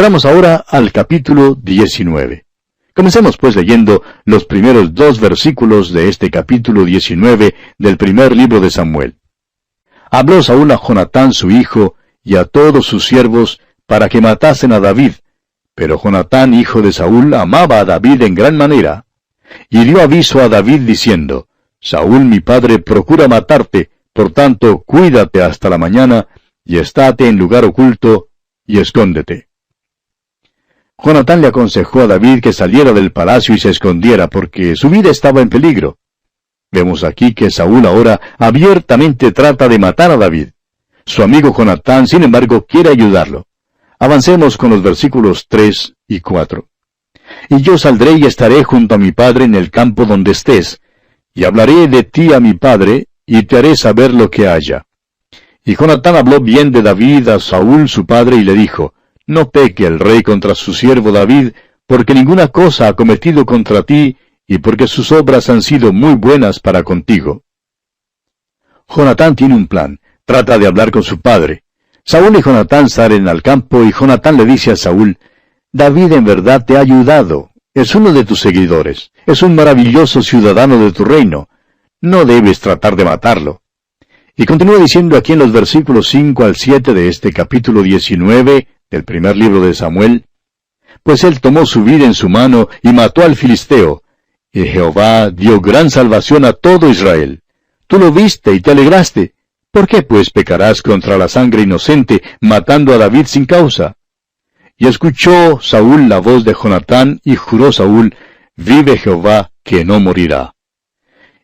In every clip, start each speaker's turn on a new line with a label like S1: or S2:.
S1: Entramos ahora al capítulo 19. Comencemos pues leyendo los primeros 2 versículos de este capítulo 19 del primer libro de Samuel. Habló Saúl a Jonatán su hijo y a todos sus siervos para que matasen a David, pero Jonatán, hijo de Saúl, amaba a David en gran manera. Y dio aviso a David diciendo, Saúl mi padre procura matarte, por tanto cuídate hasta la mañana, y estate en lugar oculto, y escóndete. Jonatán le aconsejó a David que saliera del palacio y se escondiera, porque su vida estaba en peligro. Vemos aquí que Saúl ahora abiertamente trata de matar a David. Su amigo Jonatán, sin embargo, quiere ayudarlo. Avancemos con los versículos 3 y 4. Y yo saldré y estaré junto a mi padre en el campo donde estés, y hablaré de ti a mi padre, y te haré saber lo que haya. Y Jonatán habló bien de David a Saúl su padre, y le dijo, no peque el rey contra su siervo David, porque ninguna cosa ha cometido contra ti, y porque sus obras han sido muy buenas para contigo. Jonatán tiene un plan, trata de hablar con su padre. Saúl y Jonatán salen al campo, y Jonatán le dice a Saúl, David en verdad te ha ayudado, es uno de tus seguidores, es un maravilloso ciudadano de tu reino, no debes tratar de matarlo. Y continúa diciendo aquí en los versículos 5 al 7 de este capítulo 19 del primer libro de Samuel, pues él tomó su vida en su mano y mató al filisteo, y Jehová dio gran salvación a todo Israel. Tú lo viste y te alegraste. ¿Por qué pues pecarás contra la sangre inocente, matando a David sin causa? Y escuchó Saúl la voz de Jonatán, y juró Saúl, vive Jehová, que no morirá.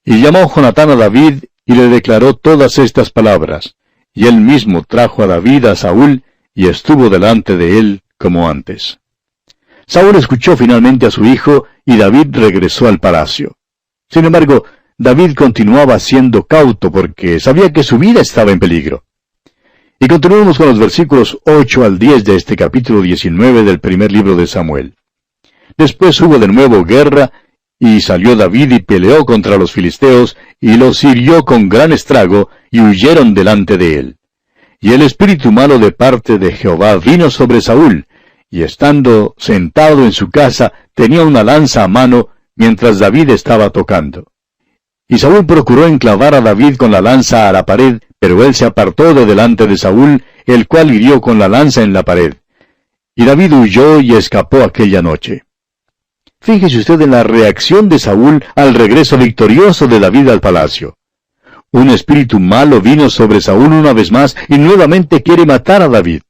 S1: Y llamó Jonatán a David, y le declaró todas estas palabras. Y él mismo trajo a David a Saúl, y estuvo delante de él como antes. Saúl escuchó finalmente a su hijo, y David regresó al palacio. Sin embargo, David continuaba siendo cauto porque sabía que su vida estaba en peligro. Y continuamos con los versículos 8 al 10 de este capítulo 19 del primer libro de Samuel. Después hubo de nuevo guerra, y salió David y peleó contra los filisteos, y los hirió con gran estrago, y huyeron delante de él. Y el espíritu malo de parte de Jehová vino sobre Saúl, y estando sentado en su casa, tenía una lanza a mano, mientras David estaba tocando. Y Saúl procuró enclavar a David con la lanza a la pared, pero él se apartó de delante de Saúl, el cual hirió con la lanza en la pared. Y David huyó y escapó aquella noche. Fíjese usted en la reacción de Saúl al regreso victorioso de David al palacio. Un espíritu malo vino sobre Saúl una vez más y nuevamente quiere matar a David.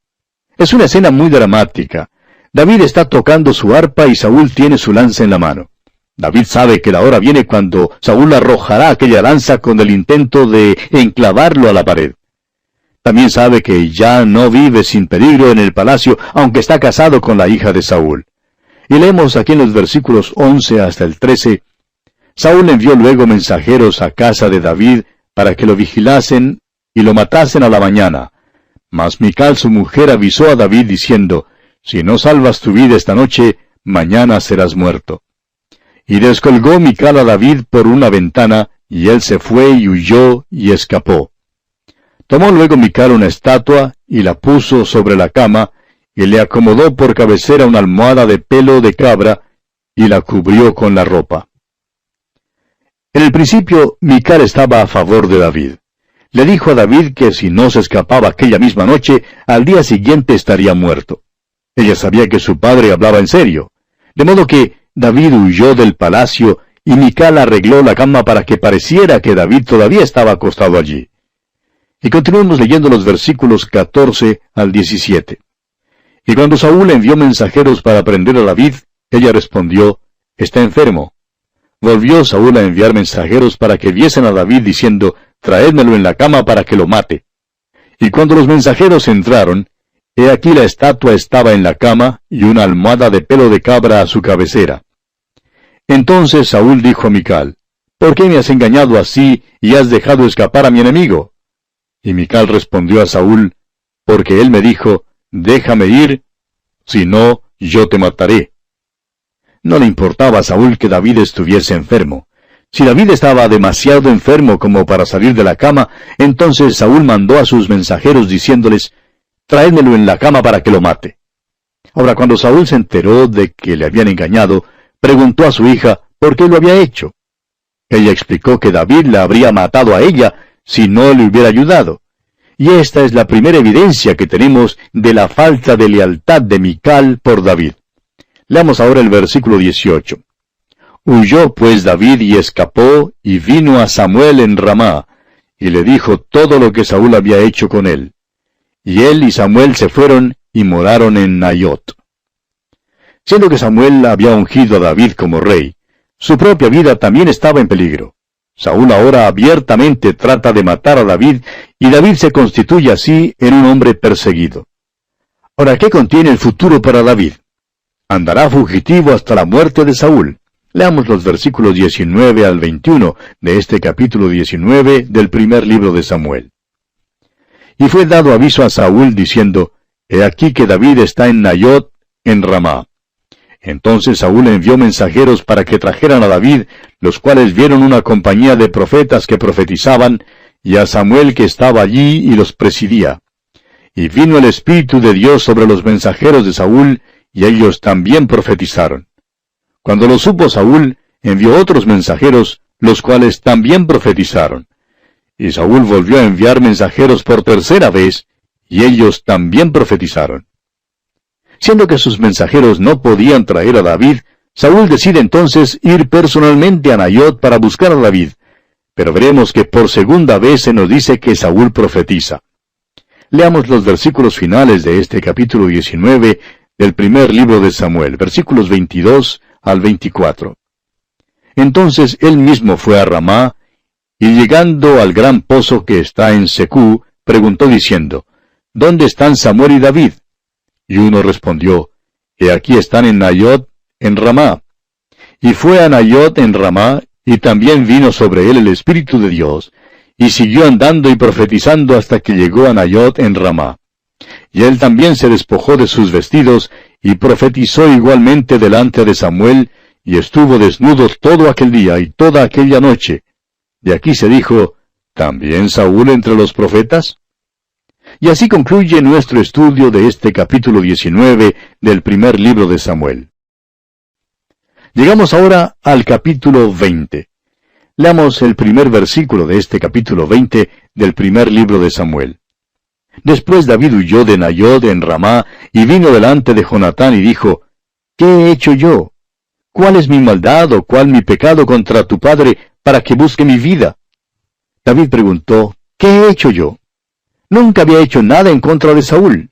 S1: Es una escena muy dramática. David está tocando su arpa y Saúl tiene su lanza en la mano. David sabe que la hora viene cuando Saúl arrojará aquella lanza con el intento de enclavarlo a la pared. También sabe que ya no vive sin peligro en el palacio, aunque está casado con la hija de Saúl. Y leemos aquí en los versículos 11 hasta el 13, Saúl envió luego mensajeros a casa de David para que lo vigilasen y lo matasen a la mañana. Mas Mical su mujer avisó a David diciendo, si no salvas tu vida esta noche, mañana serás muerto. Y descolgó Mical a David por una ventana, y él se fue y huyó y escapó. Tomó luego Mical una estatua, y la puso sobre la cama, y le acomodó por cabecera una almohada de pelo de cabra, y la cubrió con la ropa. En el principio, Mical estaba a favor de David. Le dijo a David que si no se escapaba aquella misma noche, al día siguiente estaría muerto. Ella sabía que su padre hablaba en serio. De modo que David huyó del palacio, y Mical arregló la cama para que pareciera que David todavía estaba acostado allí. Y continuemos leyendo los versículos 14 al 17. Y cuando Saúl envió mensajeros para prender a David, ella respondió, está enfermo. Volvió Saúl a enviar mensajeros para que viesen a David diciendo, traédmelo en la cama para que lo mate. Y cuando los mensajeros entraron, he aquí la estatua estaba en la cama, y una almohada de pelo de cabra a su cabecera. Entonces Saúl dijo a Mical, ¿por qué me has engañado así, y has dejado escapar a mi enemigo? Y Mical respondió a Saúl, porque él me dijo, déjame ir, si no, yo te mataré. No le importaba a Saúl que David estuviese enfermo. Si David estaba demasiado enfermo como para salir de la cama, entonces Saúl mandó a sus mensajeros diciéndoles, traédmelo en la cama para que lo mate. Ahora, cuando Saúl se enteró de que le habían engañado, preguntó a su hija por qué lo había hecho. Ella explicó que David la habría matado a ella si no le hubiera ayudado. Y esta es la primera evidencia que tenemos de la falta de lealtad de Mical por David. Leamos ahora el versículo 18. Huyó pues David y escapó, y vino a Samuel en Ramá, y le dijo todo lo que Saúl había hecho con él. Y él y Samuel se fueron y moraron en Nayot. Siendo que Samuel había ungido a David como rey, su propia vida también estaba en peligro. Saúl ahora abiertamente trata de matar a David, y David se constituye así en un hombre perseguido. Ahora, ¿qué contiene el futuro para David? Andará fugitivo hasta la muerte de Saúl. Leamos los versículos 19 al 21 de este capítulo 19 del primer libro de Samuel. Y fue dado aviso a Saúl diciendo, He aquí que David está en Nayot, en Ramá. Entonces Saúl envió mensajeros para que trajeran a David, los cuales vieron una compañía de profetas que profetizaban, y a Samuel que estaba allí y los presidía. Y vino el Espíritu de Dios sobre los mensajeros de Saúl, y ellos también profetizaron. Cuando lo supo Saúl, envió otros mensajeros, los cuales también profetizaron. Y Saúl volvió a enviar mensajeros por tercera vez, y ellos también profetizaron. Siendo que sus mensajeros no podían traer a David, Saúl decide entonces ir personalmente a Nayot para buscar a David. Pero veremos que por segunda vez se nos dice que Saúl profetiza. Leamos los versículos finales de este capítulo 19 del primer libro de Samuel, versículos 22 al 24. Entonces él mismo fue a Ramá, y llegando al gran pozo que está en Secú, preguntó diciendo, ¿Dónde están Samuel y David? Y uno respondió, He aquí están en Nayot, en Ramá. Y fue a Nayot en Ramá, y también vino sobre él el Espíritu de Dios, y siguió andando y profetizando hasta que llegó a Nayot en Ramá. Y él también se despojó de sus vestidos, y profetizó igualmente delante de Samuel, y estuvo desnudo todo aquel día y toda aquella noche. De aquí se dijo, ¿también Saúl entre los profetas? Y así concluye nuestro estudio de este capítulo 19 del primer libro de Samuel. Llegamos ahora al capítulo 20. Leamos el primer versículo de este capítulo 20 del primer libro de Samuel. Después David huyó de Nayot en Ramá, y vino delante de Jonatán y dijo, ¿Qué he hecho yo? ¿Cuál es mi maldad o cuál mi pecado contra tu padre para que busque mi vida? David preguntó, ¿qué he hecho yo? Nunca había hecho nada en contra de Saúl.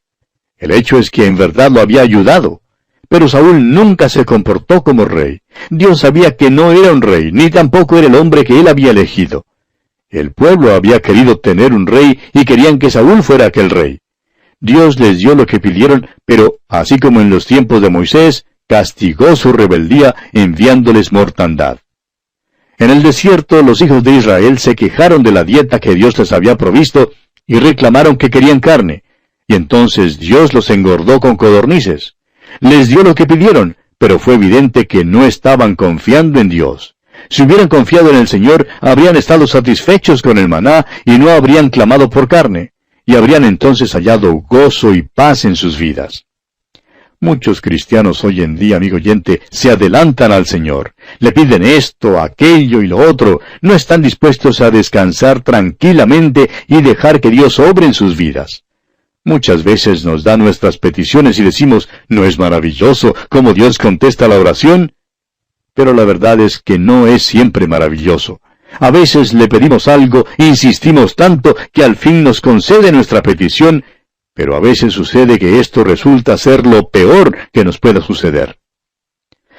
S1: El hecho es que en verdad lo había ayudado. Pero Saúl nunca se comportó como rey. Dios sabía que no era un rey, ni tampoco era el hombre que él había elegido. El pueblo había querido tener un rey y querían que Saúl fuera aquel rey. Dios les dio lo que pidieron, pero, así como en los tiempos de Moisés, castigó su rebeldía enviándoles mortandad. En el desierto los hijos de Israel se quejaron de la dieta que Dios les había provisto y reclamaron que querían carne, y entonces Dios los engordó con codornices. Les dio lo que pidieron, pero fue evidente que no estaban confiando en Dios. Si hubieran confiado en el Señor, habrían estado satisfechos con el maná y no habrían clamado por carne, y habrían entonces hallado gozo y paz en sus vidas. Muchos cristianos hoy en día, amigo oyente, se adelantan al Señor. Le piden esto, aquello y lo otro. No están dispuestos a descansar tranquilamente y dejar que Dios obre en sus vidas. Muchas veces nos da nuestras peticiones y decimos, ¿no es maravilloso cómo Dios contesta la oración? Pero la verdad es que no es siempre maravilloso. A veces le pedimos algo, insistimos tanto que al fin nos concede nuestra petición, pero a veces sucede que esto resulta ser lo peor que nos pueda suceder.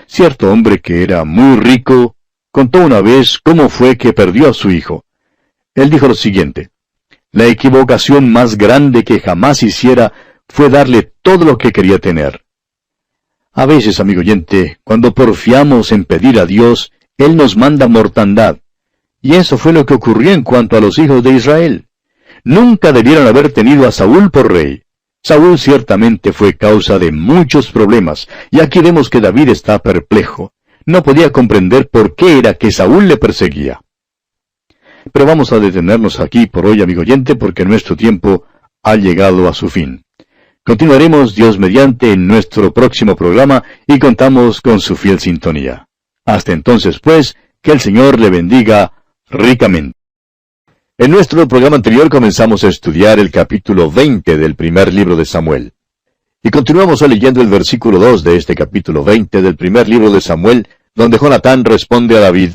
S1: Cierto hombre que era muy rico contó una vez cómo fue que perdió a su hijo. Él dijo lo siguiente: la equivocación más grande que jamás hiciera fue darle todo lo que quería tener. A veces, amigo oyente, cuando porfiamos en pedir a Dios, Él nos manda mortandad. Y eso fue lo que ocurrió en cuanto a los hijos de Israel. Nunca debieron haber tenido a Saúl por rey. Saúl ciertamente fue causa de muchos problemas, y aquí vemos que David está perplejo. No podía comprender por qué era que Saúl le perseguía. Pero vamos a detenernos aquí por hoy, amigo oyente, porque nuestro tiempo ha llegado a su fin. Continuaremos, Dios mediante, en nuestro próximo programa y contamos con su fiel sintonía. Hasta entonces, pues, que el Señor le bendiga ricamente. En nuestro programa anterior comenzamos a estudiar el capítulo 20 del primer libro de Samuel. Y continuamos hoy leyendo el versículo 2 de este capítulo 20 del primer libro de Samuel, donde Jonatán responde a David.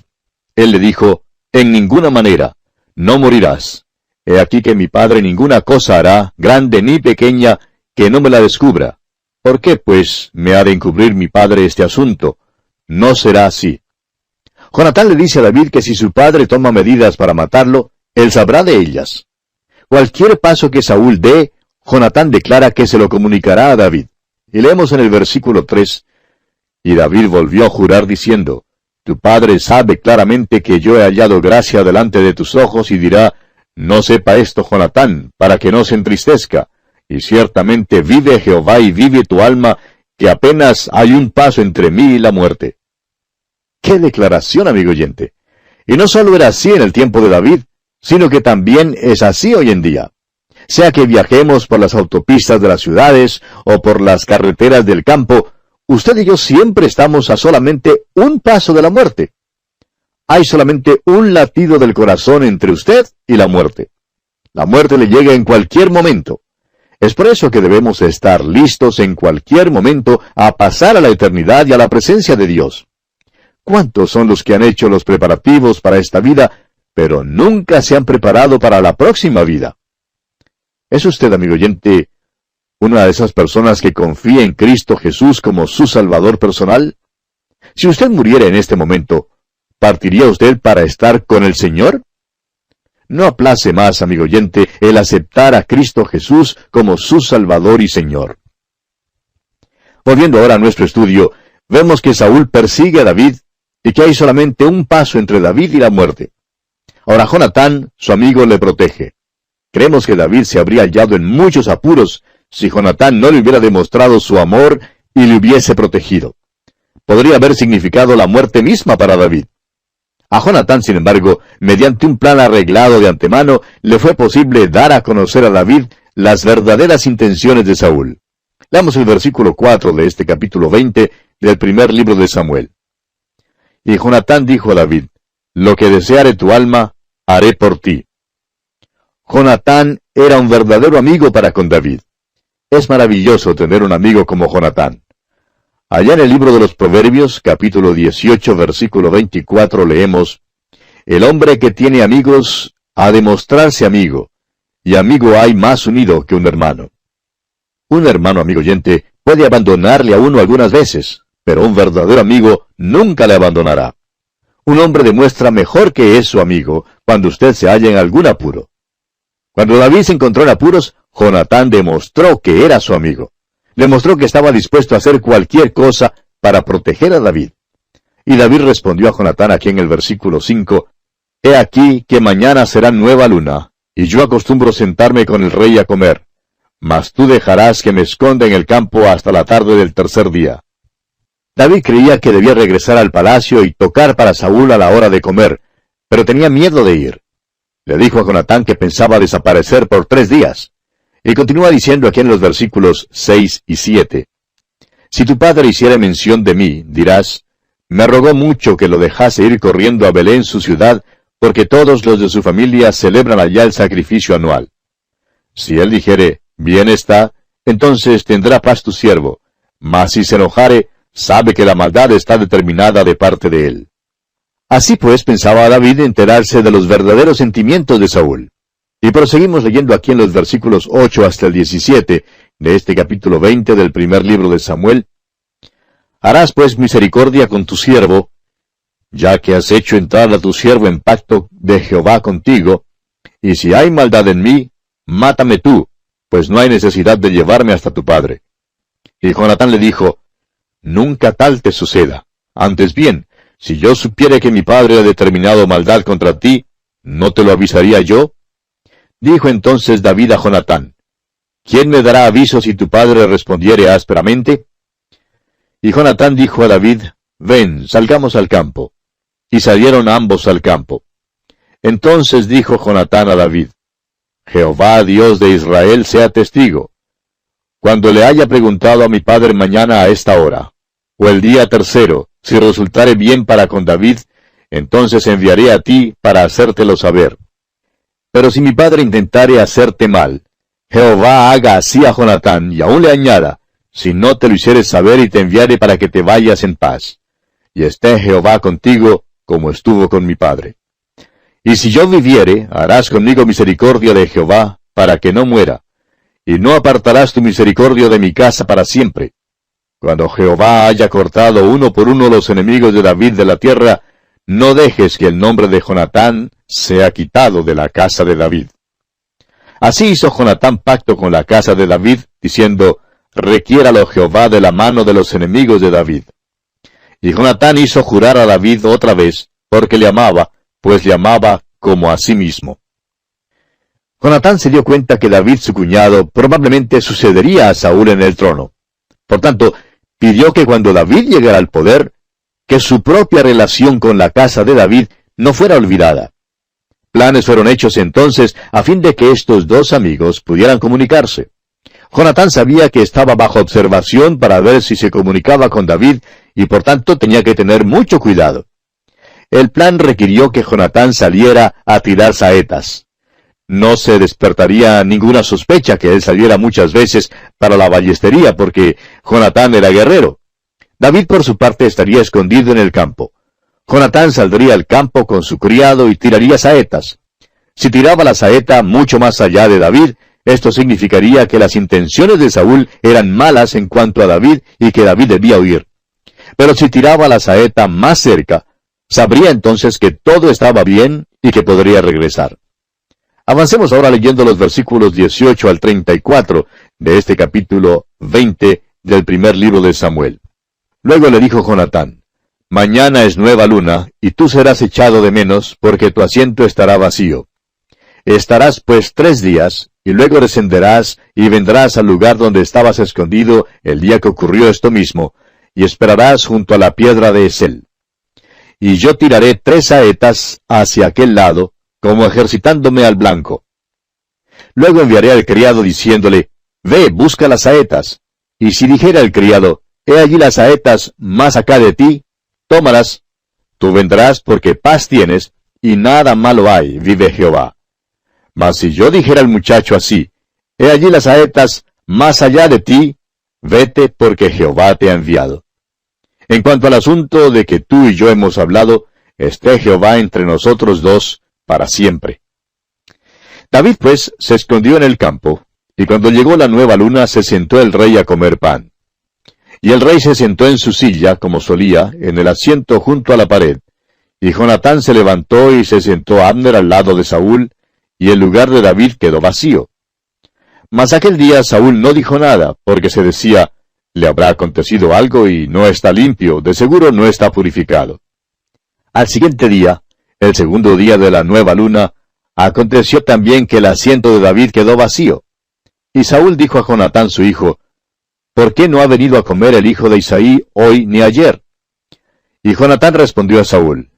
S1: Él le dijo, «En ninguna manera, no morirás. He aquí que mi padre ninguna cosa hará, grande ni pequeña, que no me la descubra. ¿Por qué, pues, me ha de encubrir mi padre este asunto? No será así». Jonatán le dice a David que si su padre toma medidas para matarlo, él sabrá de ellas. Cualquier paso que Saúl dé, Jonatán declara que se lo comunicará a David. Y leemos en el versículo 3, «Y David volvió a jurar diciendo, Tu padre sabe claramente que yo he hallado gracia delante de tus ojos y dirá, No sepa esto Jonatán, para que no se entristezca. Y ciertamente vive Jehová y vive tu alma, que apenas hay un paso entre mí y la muerte». ¡Qué declaración, amigo oyente! Y no solo era así en el tiempo de David, sino que también es así hoy en día. Sea que viajemos por las autopistas de las ciudades o por las carreteras del campo, usted y yo siempre estamos a solamente un paso de la muerte. Hay solamente un latido del corazón entre usted y la muerte. La muerte le llega en cualquier momento. Es por eso que debemos estar listos en cualquier momento a pasar a la eternidad y a la presencia de Dios. ¿Cuántos son los que han hecho los preparativos para esta vida, pero nunca se han preparado para la próxima vida? ¿Es usted, amigo oyente, una de esas personas que confía en Cristo Jesús como su Salvador personal? Si usted muriera en este momento, ¿partiría usted para estar con el Señor? No aplace más, amigo oyente, el aceptar a Cristo Jesús como su Salvador y Señor. Volviendo ahora a nuestro estudio, vemos que Saúl persigue a David y que hay solamente un paso entre David y la muerte. Ahora Jonatán, su amigo, le protege. Creemos que David se habría hallado en muchos apuros si Jonatán no le hubiera demostrado su amor y le hubiese protegido. Podría haber significado la muerte misma para David. A Jonatán, sin embargo, mediante un plan arreglado de antemano, le fue posible dar a conocer a David las verdaderas intenciones de Saúl. Leamos el versículo 4 de este capítulo 20 del primer libro de Samuel. Y Jonatán dijo a David, «Lo que deseare tu alma, haré por ti». Jonatán era un verdadero amigo para con David. Es maravilloso tener un amigo como Jonatán. Allá en el libro de los Proverbios, capítulo 18, versículo 24, leemos, «El hombre que tiene amigos ha de mostrarse amigo, y amigo hay más unido que un hermano». Un hermano, amigo oyente, puede abandonarle a uno algunas veces, pero un verdadero amigo nunca le abandonará. Un hombre demuestra mejor que es su amigo cuando usted se halla en algún apuro. Cuando David se encontró en apuros, Jonatán demostró que era su amigo. Demostró que estaba dispuesto a hacer cualquier cosa para proteger a David. Y David respondió a Jonatán aquí en el versículo 5, «He aquí que mañana será nueva luna, y yo acostumbro sentarme con el rey a comer. Mas tú dejarás que me esconda en el campo hasta la tarde del tercer día». David creía que debía regresar al palacio y tocar para Saúl a la hora de comer, pero tenía miedo de ir. Le dijo a Jonatán que pensaba desaparecer por 3 días. Y continúa diciendo aquí en los versículos 6 y 7. «Si tu padre hiciera mención de mí, dirás, me rogó mucho que lo dejase ir corriendo a Belén su ciudad, porque todos los de su familia celebran allá el sacrificio anual. Si él dijere, bien está, entonces tendrá paz tu siervo, mas si se enojare, sabe que la maldad está determinada de parte de él». Así pues pensaba David enterarse de los verdaderos sentimientos de Saúl. Y proseguimos leyendo aquí en los versículos 8 hasta el 17 de este capítulo 20 del primer libro de Samuel. «Harás pues misericordia con tu siervo, ya que has hecho entrar a tu siervo en pacto de Jehová contigo, y si hay maldad en mí, mátame tú, pues no hay necesidad de llevarme hasta tu padre». Y Jonatán le dijo, «Nunca tal te suceda. Antes bien, si yo supiere que mi padre ha determinado maldad contra ti, ¿no te lo avisaría yo?» Dijo entonces David a Jonatán, «¿Quién me dará aviso si tu padre respondiere ásperamente?» Y Jonatán dijo a David, «Ven, salgamos al campo». Y salieron ambos al campo. Entonces dijo Jonatán a David, «Jehová Dios de Israel sea testigo. Cuando le haya preguntado a mi padre mañana a esta hora, o el día tercero, si resultare bien para con David, entonces enviaré a ti para hacértelo saber. Pero si mi padre intentare hacerte mal, Jehová haga así a Jonatán, y aún le añada, si no te lo hicieres saber y te enviare para que te vayas en paz. Y esté Jehová contigo, como estuvo con mi padre. Y si yo viviere, harás conmigo misericordia de Jehová, para que no muera, y no apartarás tu misericordia de mi casa para siempre. Cuando Jehová haya cortado uno por uno los enemigos de David de la tierra, no dejes que el nombre de Jonatán sea quitado de la casa de David. Así hizo Jonatán pacto con la casa de David, diciendo, requiéralo Jehová de la mano de los enemigos de David. Y Jonatán hizo jurar a David otra vez, porque le amaba, pues le amaba como a sí mismo. Jonatán se dio cuenta que David, su cuñado, probablemente sucedería a Saúl en el trono. Por tanto, pidió que cuando David llegara al poder, que su propia relación con la casa de David no fuera olvidada. Planes fueron hechos entonces a fin de que estos dos amigos pudieran comunicarse. Jonatán sabía que estaba bajo observación para ver si se comunicaba con David y por tanto tenía que tener mucho cuidado. El plan requirió que Jonatán saliera a tirar saetas. No se despertaría ninguna sospecha que él saliera muchas veces para la ballestería porque Jonatán era guerrero. David por su parte estaría escondido en el campo. Jonatán saldría al campo con su criado y tiraría saetas. Si tiraba la saeta mucho más allá de David, esto significaría que las intenciones de Saúl eran malas en cuanto a David y que David debía huir. Pero si tiraba la saeta más cerca, sabría entonces que todo estaba bien y que podría regresar. Avancemos ahora leyendo los versículos 18 al 34 de este capítulo 20 del primer libro de Samuel. Luego le dijo Jonatán, mañana es nueva luna, y tú serás echado de menos, porque tu asiento estará vacío. Estarás pues 3 días, y luego descenderás y vendrás al lugar donde estabas escondido el día que ocurrió esto mismo, y esperarás junto a la piedra de Esel. Y yo tiraré 3 saetas hacia aquel lado, como ejercitándome al blanco. Luego enviaré al criado diciéndole, ve, busca las saetas. Y si dijera el criado, he allí las saetas más acá de ti, tómalas. Tú vendrás porque paz tienes, y nada malo hay, vive Jehová. Mas si yo dijera al muchacho así, he allí las saetas más allá de ti, vete porque Jehová te ha enviado. En cuanto al asunto de que tú y yo hemos hablado, esté Jehová entre nosotros dos para siempre. David pues se escondió en el campo, y cuando llegó la nueva luna se sentó el rey a comer pan. Y el rey se sentó en su silla, como solía, en el asiento junto a la pared. Y Jonatán se levantó y se sentó Abner al lado de Saúl, y el lugar de David quedó vacío. Mas aquel día Saúl no dijo nada, porque se decía, le habrá acontecido algo y no está limpio, de seguro no está purificado. Al siguiente día, el segundo día de la nueva luna, aconteció también que el asiento de David quedó vacío. Y Saúl dijo a Jonatán su hijo, ¿por qué no ha venido a comer el hijo de Isaí hoy ni ayer? Y Jonatán respondió a Saúl,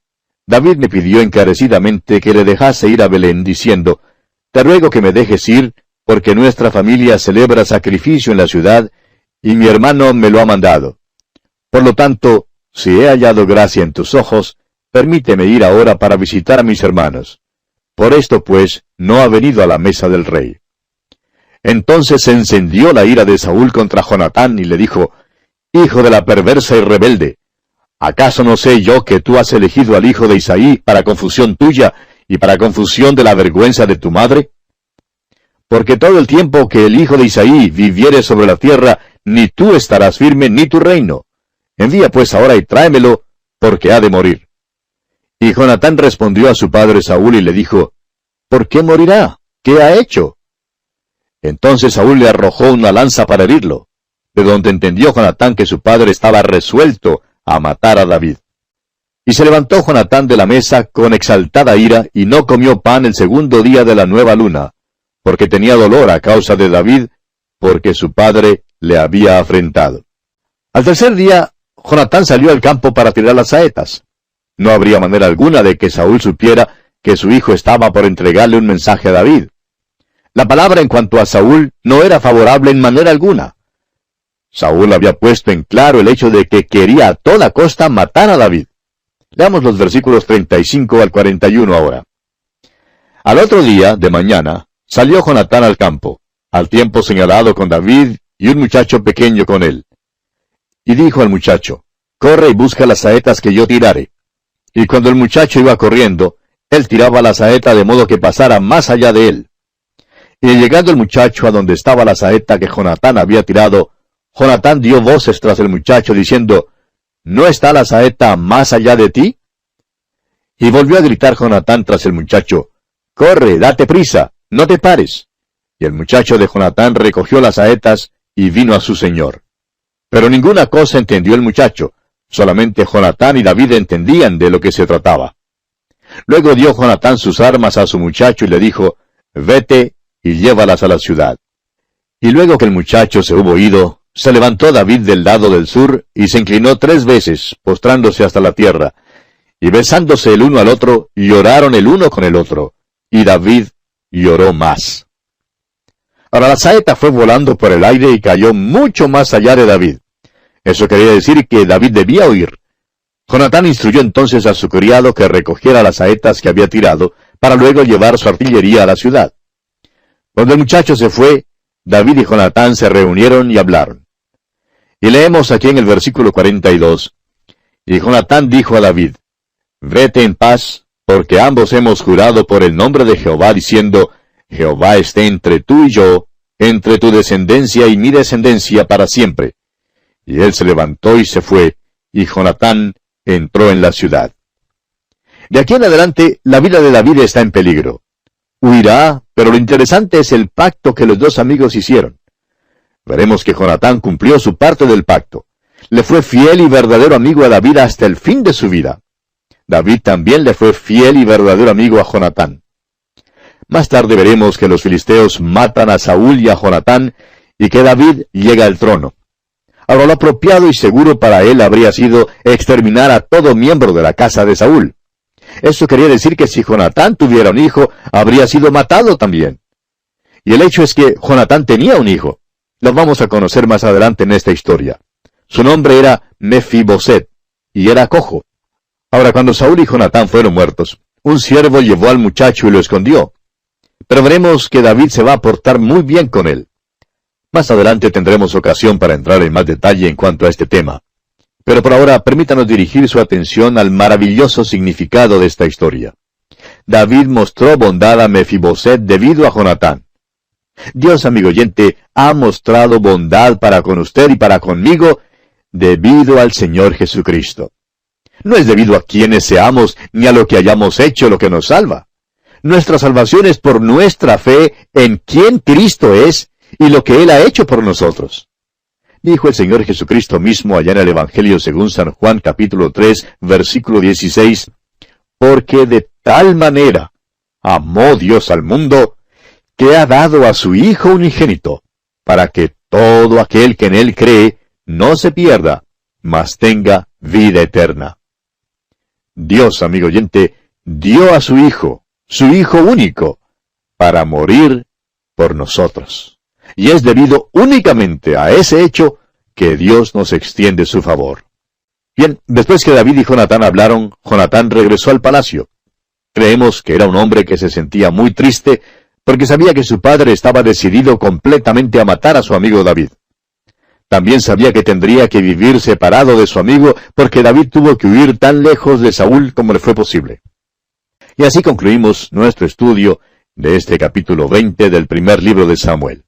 S1: David me pidió encarecidamente que le dejase ir a Belén, diciendo, te ruego que me dejes ir, porque nuestra familia celebra sacrificio en la ciudad, y mi hermano me lo ha mandado. Por lo tanto, si he hallado gracia en tus ojos, permíteme ir ahora para visitar a mis hermanos. Por esto, pues, no ha venido a la mesa del rey. Entonces se encendió la ira de Saúl contra Jonatán y le dijo, Hijo de la perversa y rebelde, ¿acaso no sé yo que tú has elegido al hijo de Isaí para confusión tuya y para confusión de la vergüenza de tu madre? Porque todo el tiempo que el hijo de Isaí viviere sobre la tierra, ni tú estarás firme ni tu reino. Envía pues ahora y tráemelo, porque ha de morir. Y Jonatán respondió a su padre Saúl y le dijo, ¿por qué morirá? ¿Qué ha hecho? Entonces Saúl le arrojó una lanza para herirlo, de donde entendió Jonatán que su padre estaba resuelto a matar a David. Y se levantó Jonatán de la mesa con exaltada ira, y no comió pan el segundo día de la nueva luna, porque tenía dolor a causa de David, porque su padre le había afrentado. Al tercer día, Jonatán salió al campo para tirar las saetas. No habría manera alguna de que Saúl supiera que su hijo estaba por entregarle un mensaje a David. La palabra en cuanto a Saúl no era favorable en manera alguna. Saúl había puesto en claro el hecho de que quería a toda costa matar a David. Leamos los versículos 35 al 41 ahora. Al otro día, de mañana, salió Jonatán al campo, al tiempo señalado con David y un muchacho pequeño con él. Y dijo al muchacho, corre y busca las saetas que yo tirare. Y cuando el muchacho iba corriendo, él tiraba la saeta de modo que pasara más allá de él. Y llegando el muchacho a donde estaba la saeta que Jonatán había tirado, Jonatán dio voces tras el muchacho diciendo, ¿no está la saeta más allá de ti? Y volvió a gritar Jonatán tras el muchacho, corre, date prisa, no te pares. Y el muchacho de Jonatán recogió las saetas y vino a su señor. Pero ninguna cosa entendió el muchacho, solamente Jonatán y David entendían de lo que se trataba. Luego dio Jonatán sus armas a su muchacho y le dijo, vete y llévalas a la ciudad. Y luego que el muchacho se hubo ido, se levantó David del lado del sur y se inclinó 3 veces, postrándose hasta la tierra, y besándose el uno al otro, lloraron el uno con el otro, y David lloró más. Ahora la saeta fue volando por el aire y cayó mucho más allá de David. Eso quería decir que David debía huir. Jonatán instruyó entonces a su criado que recogiera las saetas que había tirado, para luego llevar su artillería a la ciudad. Cuando el muchacho se fue, David y Jonatán se reunieron y hablaron. Y leemos aquí en el versículo 42, y Jonatán dijo a David, vete en paz, porque ambos hemos jurado por el nombre de Jehová, diciendo, Jehová esté entre tú y yo, entre tu descendencia y mi descendencia para siempre. Y él se levantó y se fue, y Jonatán entró en la ciudad. De aquí en adelante, la vida de David está en peligro. Huirá, pero lo interesante es el pacto que los dos amigos hicieron. Veremos que Jonatán cumplió su parte del pacto. Le fue fiel y verdadero amigo a David hasta el fin de su vida. David también le fue fiel y verdadero amigo a Jonatán. Más tarde veremos que los filisteos matan a Saúl y a Jonatán, y que David llega al trono. Ahora lo apropiado y seguro para él habría sido exterminar a todo miembro de la casa de Saúl. Eso quería decir que si Jonatán tuviera un hijo, habría sido matado también. Y el hecho es que Jonatán tenía un hijo. Lo vamos a conocer más adelante en esta historia. Su nombre era Mefiboset, y era cojo. Ahora, cuando Saúl y Jonatán fueron muertos, un siervo llevó al muchacho y lo escondió. Pero veremos que David se va a portar muy bien con él. Más adelante tendremos ocasión para entrar en más detalle en cuanto a este tema. Pero por ahora, permítanos dirigir su atención al maravilloso significado de esta historia. David mostró bondad a Mefiboset debido a Jonatán. Dios, amigo oyente, ha mostrado bondad para con usted y para conmigo debido al Señor Jesucristo. No es debido a quienes seamos ni a lo que hayamos hecho lo que nos salva. Nuestra salvación es por nuestra fe en quién Cristo es y lo que Él ha hecho por nosotros. Dijo el Señor Jesucristo mismo allá en el Evangelio según San Juan capítulo 3, versículo 16, porque de tal manera amó Dios al mundo, que ha dado a su Hijo unigénito, para que todo aquel que en Él cree no se pierda, mas tenga vida eterna. Dios, amigo oyente, dio a su Hijo único, para morir por nosotros. Y es debido únicamente a ese hecho que Dios nos extiende su favor. Bien, después que David y Jonatán hablaron, Jonatán regresó al palacio. Creemos que era un hombre que se sentía muy triste, porque sabía que su padre estaba decidido completamente a matar a su amigo David. También sabía que tendría que vivir separado de su amigo, porque David tuvo que huir tan lejos de Saúl como le fue posible. Y así concluimos nuestro estudio de este capítulo 20 del primer libro de Samuel.